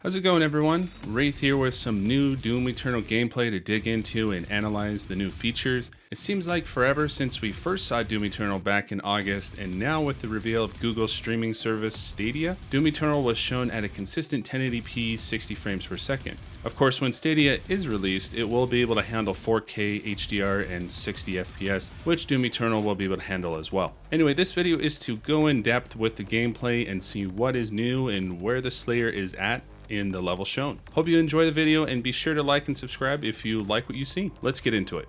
How's it going, everyone? Wraith here with some new Doom Eternal gameplay to dig into and analyze the new features. It seems like forever since we first saw Doom Eternal back in August, and now with the reveal of Google's streaming service Stadia, Doom Eternal was shown at a consistent 1080p 60 frames per second. Of course, when Stadia is released, it will be able to handle 4K HDR and 60 FPS, which Doom Eternal will be able to handle as well. Anyway, this video is to go in depth with the gameplay and see what is new and where the Slayer is at in the level shown. Hope you enjoy the video and be sure to like and subscribe if you like what you see. Let's get into it.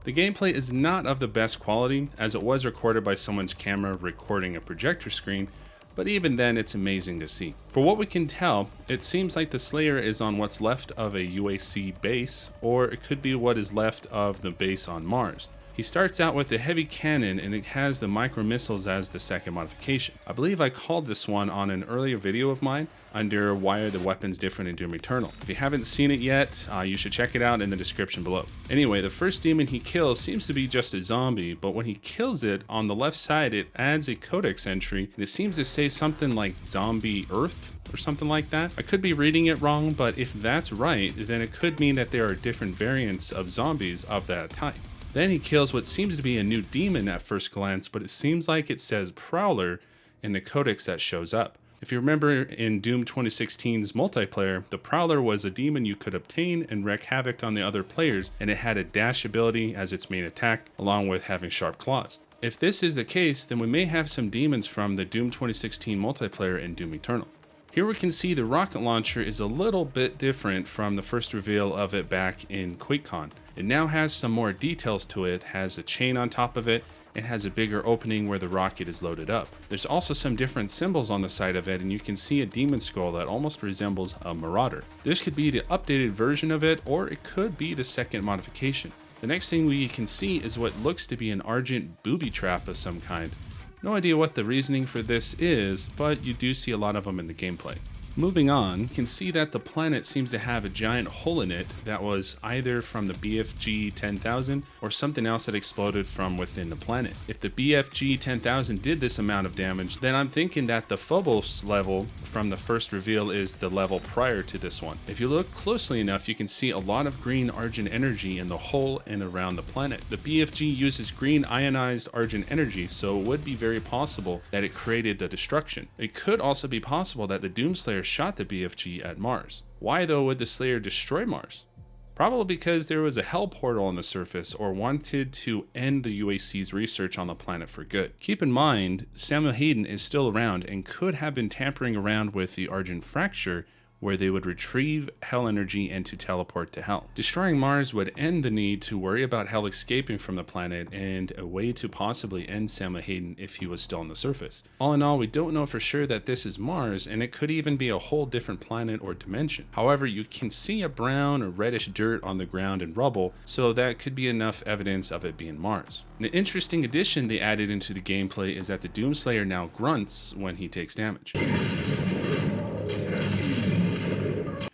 The gameplay is not of the best quality, as it was recorded by someone's camera recording a projector screen, but even then it's amazing to see. For what we can tell, it seems like the Slayer is on what's left of a UAC base, or it could be what is left of the base on Mars. He starts out with a heavy cannon and it has the micro missiles as the second modification. I believe I called this one on an earlier video of mine under why are the weapons different in Doom Eternal. If you haven't seen it yet, you should check it out in the description below. Anyway, the first demon he kills seems to be just a zombie, but when he kills it, on the left side it adds a codex entry and it seems to say something like Zombie Earth or something like that. I could be reading it wrong, but if that's right, then it could mean that there are different variants of zombies of that type. Then he kills what seems to be a new demon at first glance, but it seems like it says Prowler in the codex that shows up. If you remember in Doom 2016's multiplayer, the Prowler was a demon you could obtain and wreak havoc on the other players, and it had a dash ability as its main attack, along with having sharp claws. If this is the case, then we may have some demons from the Doom 2016 multiplayer in Doom Eternal. Here we can see the rocket launcher is a little bit different from the first reveal of it back in QuakeCon. It now has some more details to it, has a chain on top of it, and has a bigger opening where the rocket is loaded up. There's also some different symbols on the side of it, and you can see a demon skull that almost resembles a marauder. This could be the updated version of it, or it could be the second modification. The next thing we can see is what looks to be an Argent booby trap of some kind. No idea what the reasoning for this is, but you do see a lot of them in the gameplay. Moving on, you can see that the planet seems to have a giant hole in it that was either from the BFG 10,000 or something else that exploded from within the planet. If the BFG 10,000 did this amount of damage, then I'm thinking that the Phobos level from the first reveal is the level prior to this one. If you look closely enough, you can see a lot of green Argent energy in the hole and around the planet. The BFG uses green ionized Argent energy, so it would be very possible that it created the destruction. It could also be possible that the Doomslayer shot the BFG at Mars. Why though would the Slayer destroy Mars? Probably because there was a hell portal on the surface or wanted to end the UAC's research on the planet for good. Keep in mind, Samuel Hayden is still around and could have been tampering around with the Argent fracture where they would retrieve hell energy and to teleport to hell. Destroying Mars would end the need to worry about hell escaping from the planet and a way to possibly end Samuel Hayden if he was still on the surface. All in all, we don't know for sure that this is Mars, and it could even be a whole different planet or dimension. However, you can see a brown or reddish dirt on the ground and rubble, so that could be enough evidence of it being Mars. An interesting addition they added into the gameplay is that the Doomslayer now grunts when he takes damage.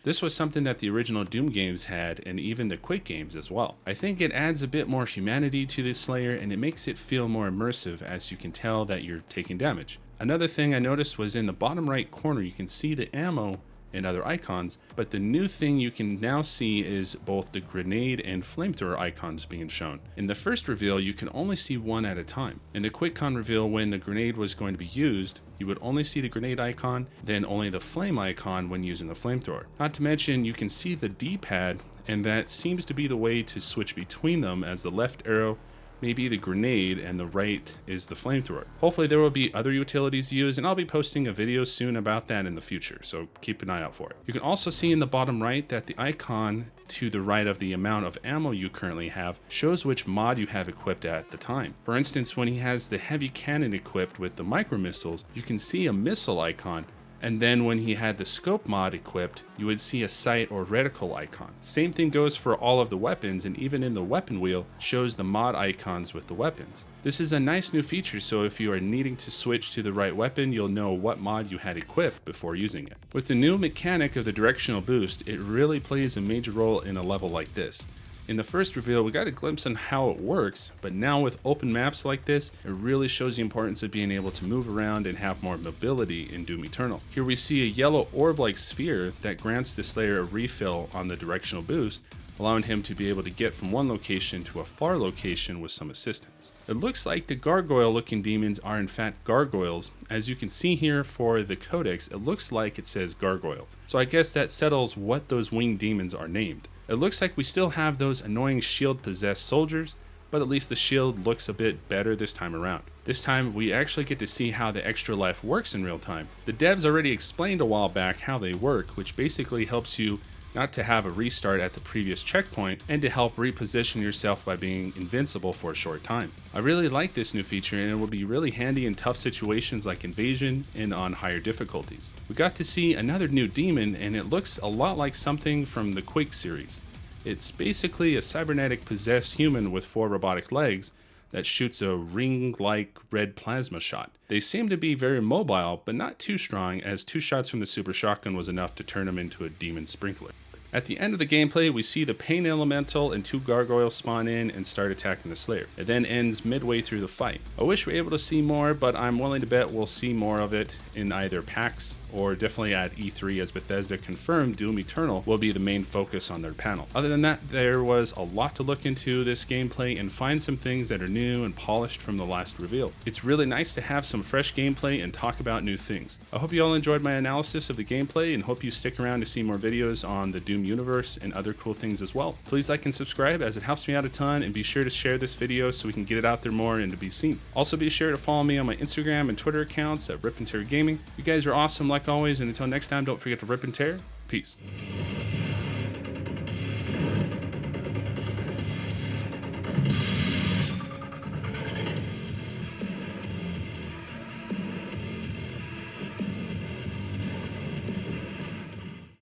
This was something that the original Doom games had, and even the Quake games as well. I think it adds a bit more humanity to this Slayer, and it makes it feel more immersive as you can tell that you're taking damage. Another thing I noticed was in the bottom right corner you can see the ammo and other icons, but the new thing you can now see is both the grenade and flamethrower icons being shown. In the first reveal, you can only see one at a time. In the QuakeCon reveal, when the grenade was going to be used, you would only see the grenade icon, then only the flame icon when using the flamethrower. Not to mention, you can see the D-pad, and that seems to be the way to switch between them, as the left arrow may be the grenade and the right is the flamethrower. Hopefully there will be other utilities used, and I'll be posting a video soon about that in the future, so keep an eye out for it. You can also see in the bottom right that the icon to the right of the amount of ammo you currently have shows which mod you have equipped at the time. For instance, when he has the heavy cannon equipped with the micro missiles, you can see a missile icon, and then when he had the scope mod equipped, you would see a sight or reticle icon. Same thing goes for all of the weapons, and even in the weapon wheel shows the mod icons with the weapons. This is a nice new feature, so if you are needing to switch to the right weapon, you'll know what mod you had equipped before using it. With the new mechanic of the directional boost, it really plays a major role in a level like this. In the first reveal, we got a glimpse on how it works, but now with open maps like this, it really shows the importance of being able to move around and have more mobility in Doom Eternal. Here we see a yellow orb-like sphere that grants the Slayer a refill on the directional boost, allowing him to be able to get from one location to a far location with some assistance. It looks like the gargoyle-looking demons are in fact gargoyles. As you can see here for the codex, it looks like it says gargoyle. So I guess that settles what those winged demons are named. It looks like we still have those annoying shield-possessed soldiers, but at least the shield looks a bit better this time around. This time, we actually get to see how the extra life works in real time. The devs already explained a while back how they work, which basically helps you not to have a restart at the previous checkpoint, and to help reposition yourself by being invincible for a short time. I really like this new feature, and it will be really handy in tough situations like invasion and on higher difficulties. We got to see another new demon, and it looks a lot like something from the Quake series. It's basically a cybernetic possessed human with 4 robotic legs that shoots a ring-like red plasma shot. They seem to be very mobile, but not too strong, as 2 shots from the super shotgun was enough to turn them into a demon sprinkler. At the end of the gameplay, we see the Pain Elemental and 2 gargoyles spawn in and start attacking the Slayer. It then ends midway through the fight. I wish we were able to see more, but I'm willing to bet we'll see more of it in either PAX or definitely at E3, as Bethesda confirmed Doom Eternal will be the main focus on their panel. Other than that, there was a lot to look into this gameplay and find some things that are new and polished from the last reveal. It's really nice to have some fresh gameplay and talk about new things. I hope you all enjoyed my analysis of the gameplay and hope you stick around to see more videos on the Doom universe and other cool things as well. Please like and subscribe, as it helps me out a ton, and be sure to share this video so we can get it out there more and to be seen. Also be sure to follow me on my Instagram and Twitter accounts at RipNtear Gaming. You guys are awesome like always, and until next time, don't forget to rip and tear. Peace.